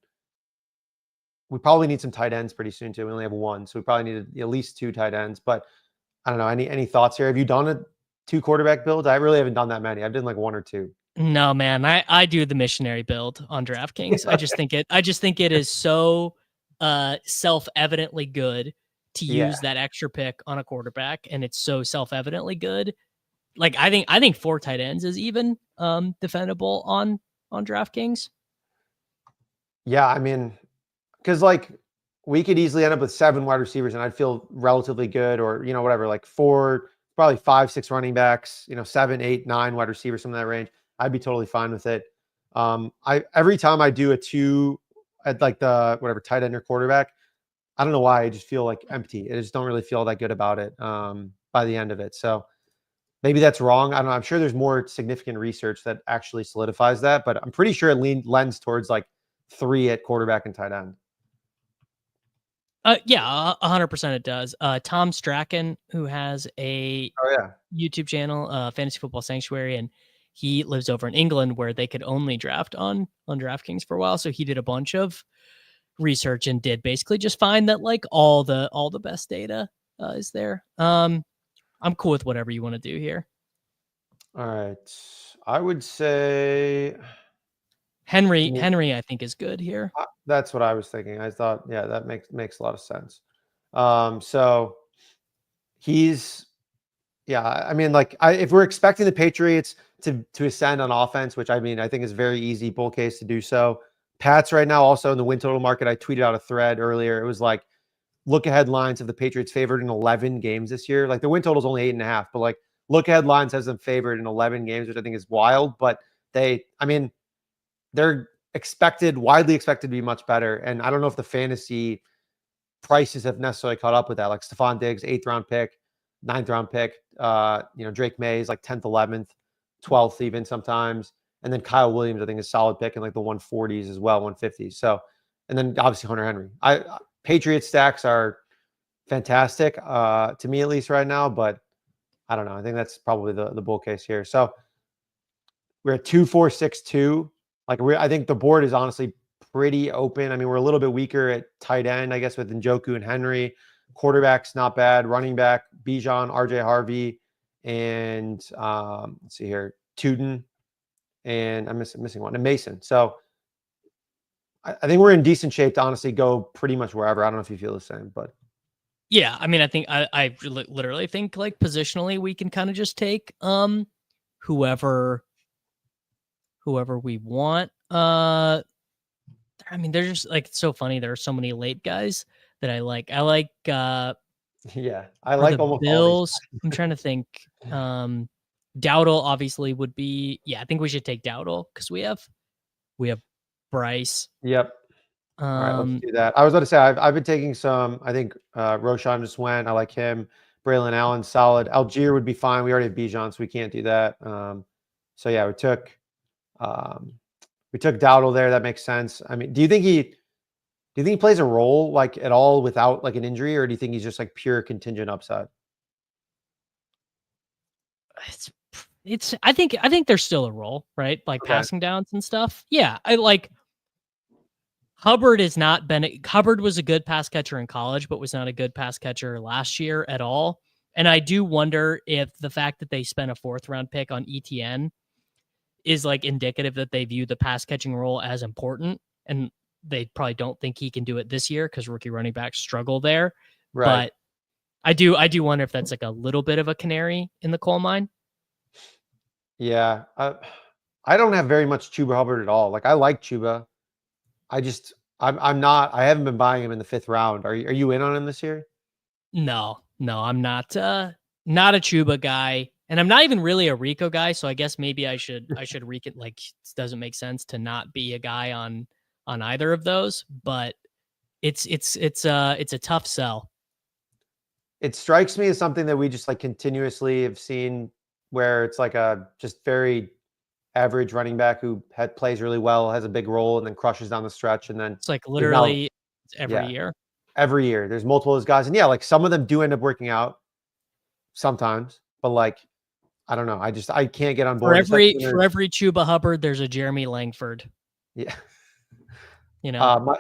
we probably need some tight ends pretty soon too. We only have 1, so we probably need at least 2 tight ends. But I don't know. Any thoughts here? Have you done a 2 quarterback build? I really haven't done that many. I've done like 1 or 2. No, man, I do the missionary build on DraftKings. I just think it is so self-evidently good to use that extra pick on a quarterback, and it's so self-evidently good. Like, I think 4 tight ends is even defendable on DraftKings. Yeah, I mean, because like we could easily end up with 7 wide receivers, and I'd feel relatively good, or whatever, like 4 probably 5, 6 running backs, 7, 8, 9 wide receivers, some of that range. I'd be totally fine with it. I every time I do a 2 at like the whatever tight end or quarterback, I don't know why I just feel like empty. I just don't really feel that good about it by the end of it. So maybe that's wrong. I don't know. I'm sure there's more significant research that actually solidifies that, but I'm pretty sure it lends towards like 3 at quarterback and tight end. Yeah, 100% it does. Tom Strachan, who has a Oh yeah. YouTube channel, Fantasy Football Sanctuary, and he lives over in England where they could only draft on DraftKings for a while. So he did a bunch of research and did basically just find that like all the best data is there. I'm cool with whatever you want to do here. All right. I would say Henry, I think is good here. that's what I was thinking. I thought, yeah, that makes a lot of sense. So he's, yeah, I mean, like, if we're expecting the Patriots to ascend on offense, which I mean, I think is very easy bull case to do so. Pats right now also in the win total market. I tweeted out a thread earlier. It was like, look ahead lines of the Patriots favored in 11 games this year. Like the win total is only 8.5, but like look ahead lines has them favored in 11 games, which I think is wild. But I mean, they're widely expected to be much better. And I don't know if the fantasy prices have necessarily caught up with that. Like Stephon Diggs, 8th round pick, 9th round pick. Drake May is like 10th, 11th, 12th even sometimes. And then Kyle Williams, I think, is a solid pick in like the 140s as well, 150s. So, and then obviously Hunter Henry. Patriots stacks are fantastic to me, at least right now, but I don't know. I think that's probably the bull case here. So we're at 2, 4, 6, 2. I think the board is honestly pretty open. I mean, we're a little bit weaker at tight end, I guess, with Njoku and Henry. Quarterback's not bad. Running back, Bijan, RJ Harvey, and let's see here, Tootin, and I'm missing one, and Mason. So I think we're in decent shape to honestly go pretty much wherever. I don't know if you feel the same, but Yeah, I mean, I think I literally think like positionally we can kind of just take whoever we want. I mean, they're just like, it's so funny. There are so many late guys that I like. I like yeah, I for like the almost all these. Bills. I'm trying to think. Dowdle obviously would be. Yeah, I think we should take Dowdle because we have Bryce. Yep. All right, let's do that. I was about to say I've been taking some. I think Roshan just went. I like him. Braylon Allen, solid. Algier would be fine. We already have Bijan, so we can't do that. So yeah, we took Dowdle there. That makes sense. I mean, do you think he plays a role like at all without like an injury, or do you think he's just like pure contingent upside? It's I think there's still a role, right? Like Okay. passing downs and stuff. Yeah, I like Hubbard Hubbard was a good pass catcher in college, but was not a good pass catcher last year at all. And I do wonder if the fact that they spent a 4th round pick on ETN is like indicative that they view the pass catching role as important, and they probably don't think he can do it this year because rookie running backs struggle there. Right. But I do wonder if that's like a little bit of a canary in the coal mine. Yeah. I don't have very much Chuba Hubbard at all. Like I like Chuba. I haven't been buying him in the 5th round. Are you in on him this year? No, I'm not a Chuba guy, and I'm not even really a Rico guy. So I guess maybe I should Rico. Like, it doesn't make sense to not be a guy on either of those. But it's a tough sell. It strikes me as something that we just like continuously have seen, where it's like a just very average running back who plays really well, has a big role, and then crushes down the stretch, and then It's like literally every year. Every year, there's multiple of those guys, and yeah, like some of them do end up working out sometimes, but like I don't know, I can't get on board. For every Chuba Hubbard, there's a Jeremy Langford. Yeah,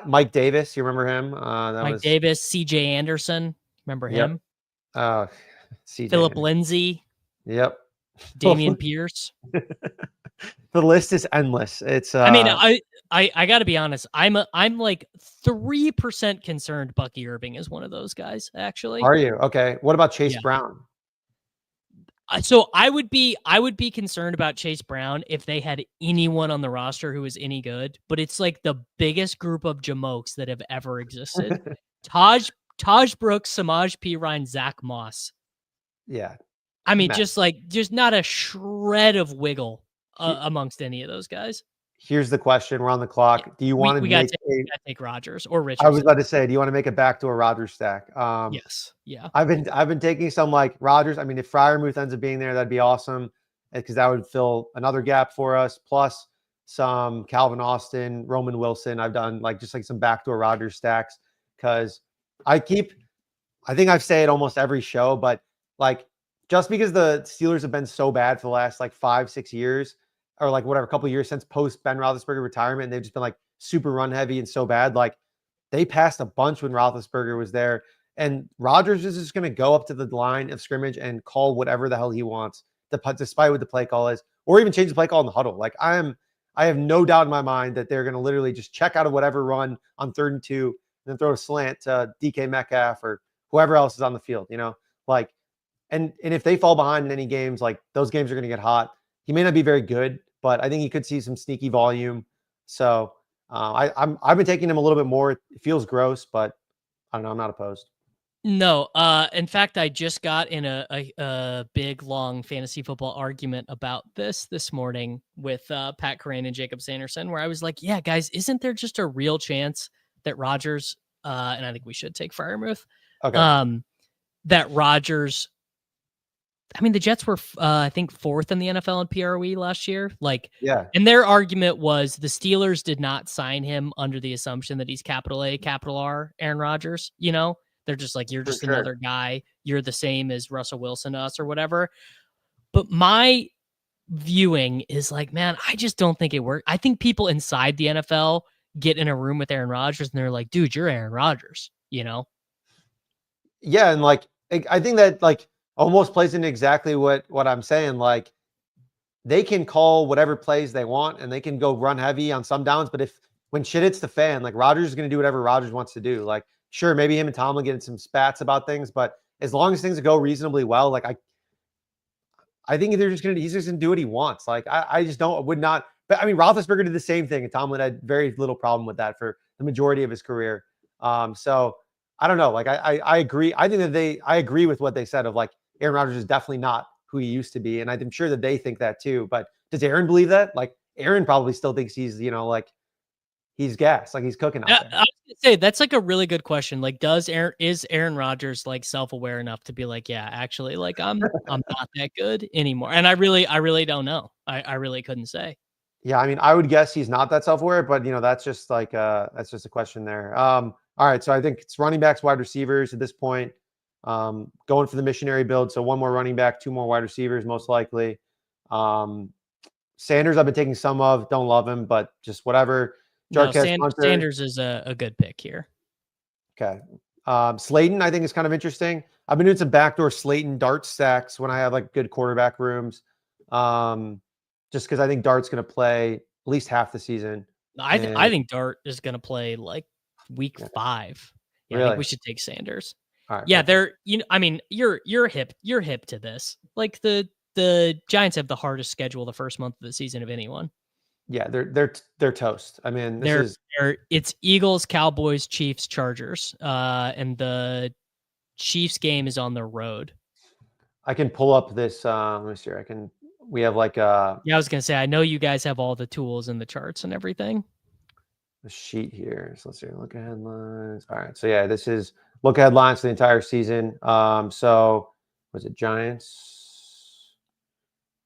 Mike Davis, you remember him? Davis, C.J. Anderson, remember him? Philip Lindsay. Yep. Damian Pierce. The list is endless. It's I mean, I got to be honest. I'm like 3% concerned Bucky Irving is one of those guys, actually. Are you? Okay. What about Chase Brown? So I would be concerned about Chase Brown if they had anyone on the roster who was any good, but it's like the biggest group of jamokes that have ever existed. Taj Brooks, Samaj P. Ryan, Zach Moss. Yeah. I mean, Matt, just not a shred of wiggle he- amongst any of those guys. here's the question. We're on the Yeah, clock. Do you want to we got make to a? take Rodgers or I was Richardson. about to say, do you want to make a backdoor Rodgers stack? Yes. Yeah. I've been taking some like Rodgers. I mean, if Fryermuth ends up being there, that'd be awesome because that would fill another gap for us. Plus some Calvin Austin, Roman Wilson. I've done like just like some backdoor Rodgers stacks because I keep. I think I've said it almost every show, but like just because the Steelers have been so bad for the last like 5-6 years or like whatever, couple years since post Ben Roethlisberger retirement, and they've just been like super run heavy and so bad. Like they passed a bunch when Roethlisberger was there. And Rodgers is just going to go up to the line of scrimmage and call whatever the hell he wants, despite what the play call is, or even change the play call in the huddle. Like I have no doubt in my mind that they're going to literally just check out of whatever run on 3rd and 2, and then throw a slant to DK Metcalf or whoever else is on the field. Like, and if they fall behind in any games, like those games are going to get hot. He may not be very good, but I think he could see some sneaky volume. So I've been taking him a little bit more. It feels gross, but I don't know. I'm not opposed. No. In fact, I just got in a big long fantasy football argument about this morning with Pat Kerrane and Jacob Sanderson, where I was like, "Yeah, guys, isn't there just a real chance that Rodgers and I think we should take Fryermuth, Okay. that Rodgers." I mean, the Jets were, I think, 4th in the NFL in PROE last year. Like, Yeah. and their argument was the Steelers did not sign him under the assumption that he's capital A, capital R, Aaron Rodgers. They're just like, you're For just sure. another guy. You're the same as Russell Wilson to us or whatever. But my viewing is like, man, I just don't think it worked. I think people inside the NFL get in a room with Aaron Rodgers and they're like, dude, you're Aaron Rodgers. Yeah. And like, I think that like almost plays into exactly what I'm saying. Like they can call whatever plays they want and they can go run heavy on some downs. But when shit hits the fan, like Rodgers is going to do whatever Rodgers wants to do. Like, sure, maybe him and Tomlin getting some spats about things, but as long as things go reasonably well, like I think he's just gonna do what he wants. Like I just would not. But I mean, Roethlisberger did the same thing, and Tomlin had very little problem with that for the majority of his career. So I don't know. Like I agree. I think that I agree with what they said of like Aaron Rodgers is definitely not who he used to be, and I'm sure that they think that too. But does Aaron believe that? Like Aaron probably still thinks he's like he's gas, like he's cooking out I there. was gonna say that's like a really good question. Like, is Aaron Rodgers like self-aware enough to be like, yeah, actually, like I'm not that good anymore? And I really don't know. I really couldn't say. Yeah, I mean, I would guess he's not that self-aware, but that's just like that's just a question there. All right, so I think it's running backs, wide receivers at this point. Going for the missionary build, so one more running back, 2 more wide receivers, most likely. Sanders, I've been taking some of, don't love him, but just whatever. No, Jarquez Hunter, Sanders is a good pick here. okay. Slayton, I think is kind of interesting. I've been doing some backdoor Slayton Dart stacks when I have like good quarterback rooms. Just because I think Dart's going to play at least half the season. I think Dart is going to play like week 5. Yeah, really? I think we should take Sanders. All right, yeah, perfect. I mean, you're hip to this. Like the Giants have the hardest schedule the first month of the season of anyone. Yeah, they're toast. I mean, it's Eagles, Cowboys, Chiefs, Chargers, and the Chiefs game is on the road. I can pull up this. Let me see. We have like yeah, I was gonna say, I know you guys have all the tools and the charts and everything. A sheet here. So let's see. Look at headlines. All right. So yeah, this is look at headlines for the entire season. So was it Giants?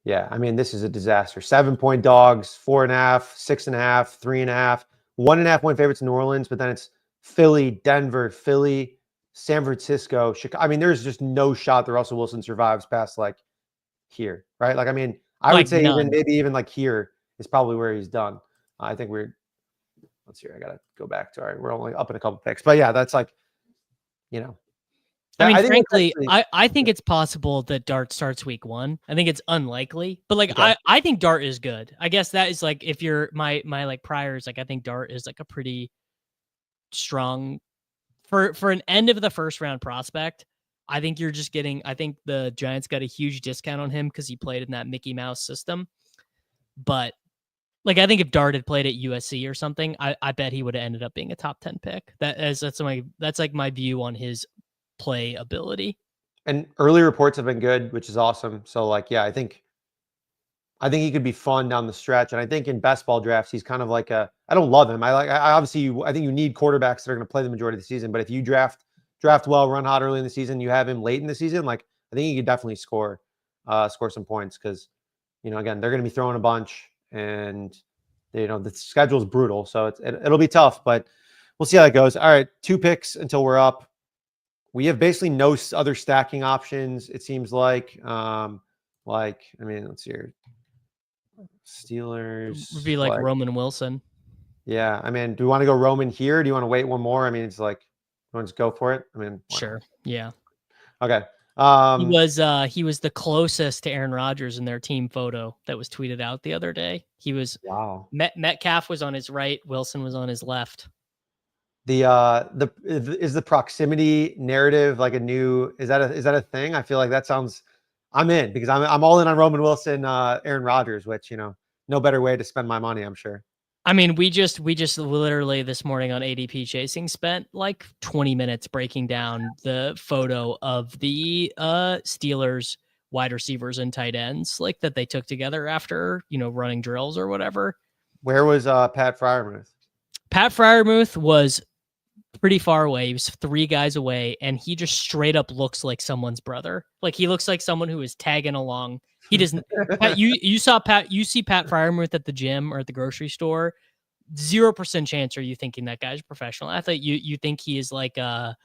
Yeah, I mean, this is a disaster. 7-point dogs, 4.5, 6.5, 3.5, 1.5 point favorites in New Orleans, but then it's Philly, Denver, Philly, San Francisco, Chicago. I mean, there's just no shot that Russell Wilson survives past like here, right? Like, I mean, I would say none. maybe even like here is probably where he's done. I think let's see, I gotta go back to we're only up in a couple picks, but yeah, that's like, I mean, frankly, I think it's possible that Dart starts week 1. I think it's unlikely, but like okay. I think Dart is good. I guess that is like if you're my like priors, like I think Dart is like a pretty strong for an end of the first round prospect. I think you're just getting. I think the Giants got a huge discount on him because he played in that Mickey Mouse system. But like I think if Dart had played at USC or something, I bet he would have ended up being a top 10 pick. That's like my view on his play ability. And early reports have been good, which is awesome. So like, yeah, I think he could be fun down the stretch. And I think in best ball drafts, he's kind of like I don't love him. I obviously, I think you need quarterbacks that are going to play the majority of the season. But if you draft well, run hot early in the season, you have him late in the season, like I think he could definitely score some points because, again, they're going to be throwing a bunch and, the schedule is brutal. So it'll be tough, but we'll see how that goes. All right, 2 picks until we're up. We have basically no other stacking options, it seems like. Let's see here. Steelers Would be like Roman Wilson. Yeah, do we want to go Roman here? Do you want to wait one more? It's like, you want to just go for it? Sure. Yeah. Okay. He was the closest to Aaron Rodgers in their team photo that was tweeted out the other day. He was wow. Metcalf was on his right, Wilson was on his left. Is the proximity narrative like is that a thing? I feel like that sounds. I'm in because I'm all in on Roman Wilson, Aaron Rodgers, which no better way to spend my money, I'm sure. We just literally this morning on ADP Chasing spent like 20 minutes breaking down the photo of the Steelers wide receivers and tight ends like that they took together after, running drills or whatever. Where was Pat Freiermuth? Pat Freiermuth was pretty far away. He was 3 guys away, and he just straight up looks like someone's brother. Like he looks like someone who is tagging along. He doesn't. Pat, you see Pat Freiermuth at the gym or at the grocery store. 0% chance are you thinking that guy's a professional athlete. You think he is like a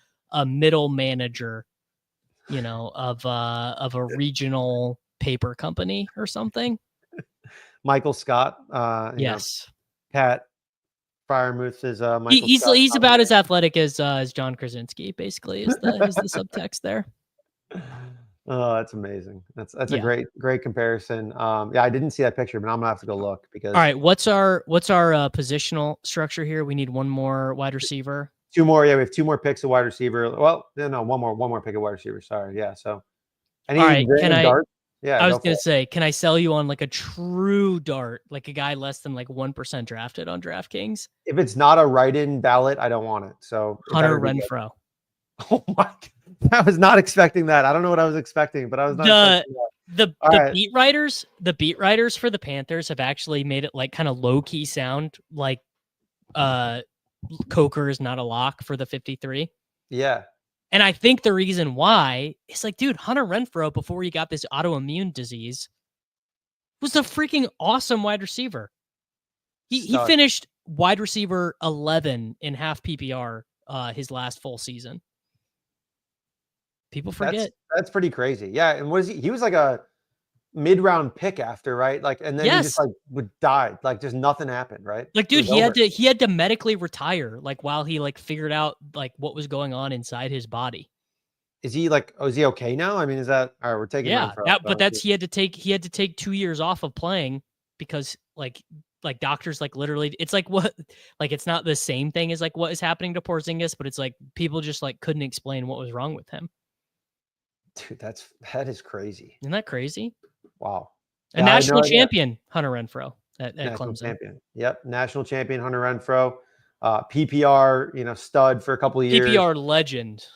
middle manager, of a regional paper company or something. Michael Scott. Yes. Pat Freiermuth is he's about as athletic as John Krasinski. Basically, is the subtext there. Oh, that's amazing. That's a great comparison. I didn't see that picture, but I'm gonna have to go look because. All right, what's our positional structure here? We need one more wide receiver. 2 more. Yeah, we have 2 more picks of wide receiver. Well, no, one more pick of wide receiver. Sorry. Yeah. So. All right. Dart? Yeah. I was gonna say, can I sell you on like a true dart, like a guy less than like 1% drafted on DraftKings? If it's not a write-in ballot, I don't want it. So Hunter Renfrow. Oh my God. I was not expecting that. I don't know what I was expecting, but I was not the beat writers for the Panthers have actually made it like kind of low-key sound like Coker is not a lock for the 53. Yeah. And I think the reason why is like, dude, Hunter Renfrow, before he got this autoimmune disease, was a freaking awesome wide receiver. He finished wide receiver 11 in half PPR his last full season. People forget. That's pretty crazy. Yeah. And what is he? He was like a mid-round pick after, right? Like, and then he just like died. Like, just nothing happened, right? Like, dude, he had to medically retire, like while he like figured out like what was going on inside his body. Is he like? Oh, is he okay now? Is that all right? We're taking. Yeah, he had to take 2 years off of playing because like doctors like literally, it's like what, like it's not the same thing as like what is happening to Porzingis, but it's like people just like couldn't explain what was wrong with him. Dude, that is crazy. Isn't that crazy? Wow. A national champion, Hunter Renfrow at Clemson. Champion. Yep. National champion, Hunter Renfrow. PPR, stud for a couple of years. PPR legend.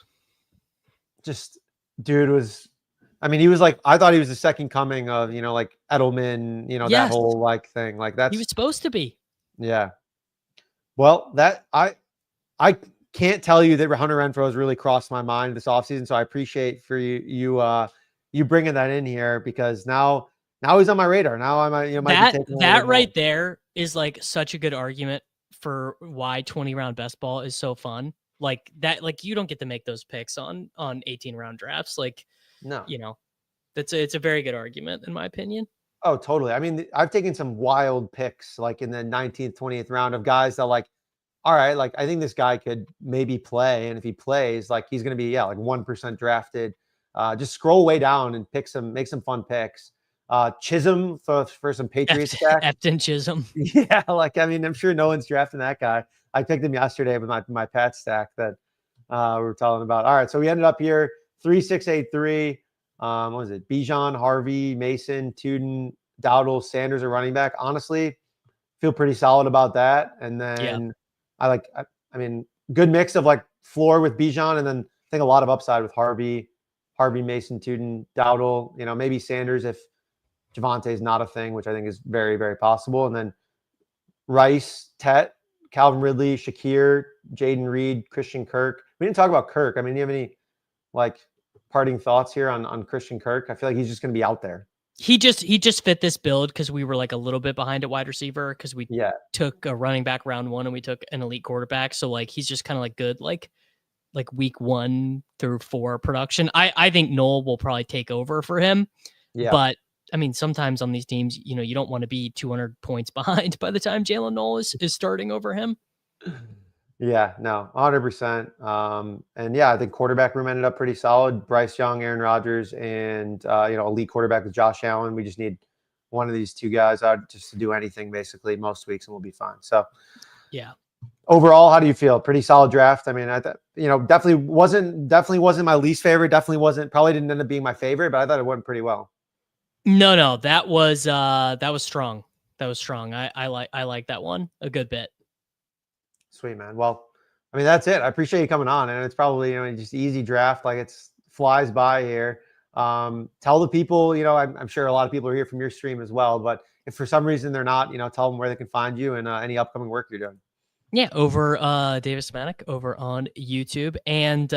Just, dude was, he was like, I thought he was the second coming of, like Edelman, that whole like thing. Like he was supposed to be. Yeah. Well, that I can't tell you that Hunter Renfrow has really crossed my mind this offseason. So I appreciate for you bringing that in here because now he's on my radar. Now I might that right there is like such a good argument for why 20 round best ball is so fun. Like that, like you don't get to make those picks on 18 round drafts. Like, no, it's a very good argument in my opinion. Oh, totally. I've taken some wild picks like in the 19th, 20th round of guys that like, all right, like I think this guy could maybe play. And if he plays, like he's going to be, like 1% drafted. Just scroll way down and make some fun picks. Chisholm for some Patriots stack. Efton Chisholm. Yeah, like I'm sure no one's drafting that guy. I picked him yesterday with my Pat stack that we were talking about. All right, so we ended up here 3-6-8-3. What was it? Bijan, Harvey, Mason, Tuden, Dowdle, Sanders are running back. Honestly, feel pretty solid about that. And then good mix of like floor with Bijan, and then I think a lot of upside with Harvey Harvey, Mason, Tuden, Dowdle, maybe Sanders if Javonte is not a thing, which I think is very, very possible. And then Rice, Tet, Calvin Ridley, Shakir, Jaden Reed, Christian Kirk. We didn't talk about Kirk. I mean, do you have any parting thoughts here on Christian Kirk? I feel like he's just going to be out there. He just fit this build because we were a little bit behind at wide receiver because we took a running back round 1 and we took an elite quarterback. So he's just kind of good week 1 through 4 production. I think Noel will probably take over for him. Yeah. But I mean, sometimes on these teams, you don't want to be 200 points behind by the time Jalen Noel is starting over him. Yeah, no, 100%. And yeah, I think quarterback room ended up pretty solid. Bryce Young, Aaron Rodgers, and elite quarterback with Josh Allen. We just need one of these two guys out just to do anything basically most weeks, and we'll be fine. So yeah. Overall, how do you feel? Pretty solid draft. I mean, definitely wasn't my least favorite. Probably didn't end up being my favorite, but I thought it went pretty well. No, that was strong. That was strong. I like that one a good bit. Sweet, man. Well, I mean, that's it. I appreciate you coming on, and it's probably just easy draft. It's flies by here. Tell the people, I'm sure a lot of people are here from your stream as well, but if for some reason they're not, tell them where they can find you and any upcoming work you're doing. Yeah, over Davis Mattek over on YouTube. And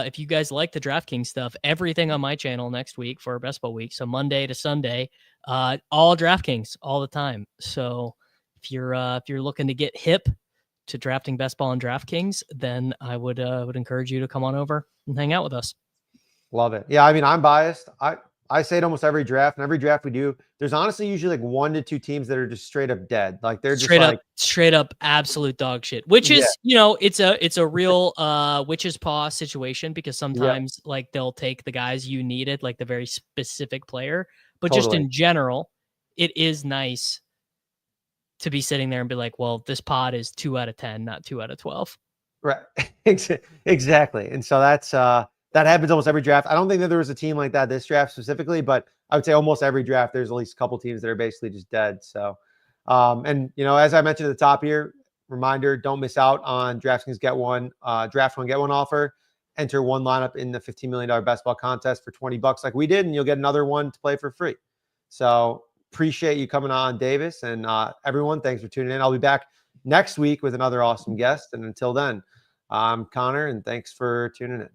if you guys like the DraftKings stuff, everything on my channel next week for Best Ball Week, so Monday to Sunday, all DraftKings all the time. So if you're looking to get hip to drafting best ball on DraftKings, then I would encourage you to come on over and hang out with us. Love it. Yeah, I mean, I'm biased. I say it almost every draft, and every draft we do, there's honestly usually 1 to 2 teams that are just straight up dead. They're just straight up absolute dog shit, which is, it's a real witch's paw situation because sometimes they'll take the guys you needed, the very specific player, but just in general, it is nice to be sitting there and be like, well, this pod is 2 out of 10, not 2 out of 12. Right. Exactly. And so that's, that happens almost every draft. I don't think that there was a team like that this draft specifically, but I would say almost every draft, there's at least a couple teams that are basically just dead. So, and as I mentioned at the top here, reminder, don't miss out on DraftKings draft one, get one offer. Enter one lineup in the $15 million best ball contest for $20 like we did, and you'll get another one to play for free. So appreciate you coming on, Davis, and everyone. Thanks for tuning in. I'll be back next week with another awesome guest. And until then, I'm Connor, and thanks for tuning in.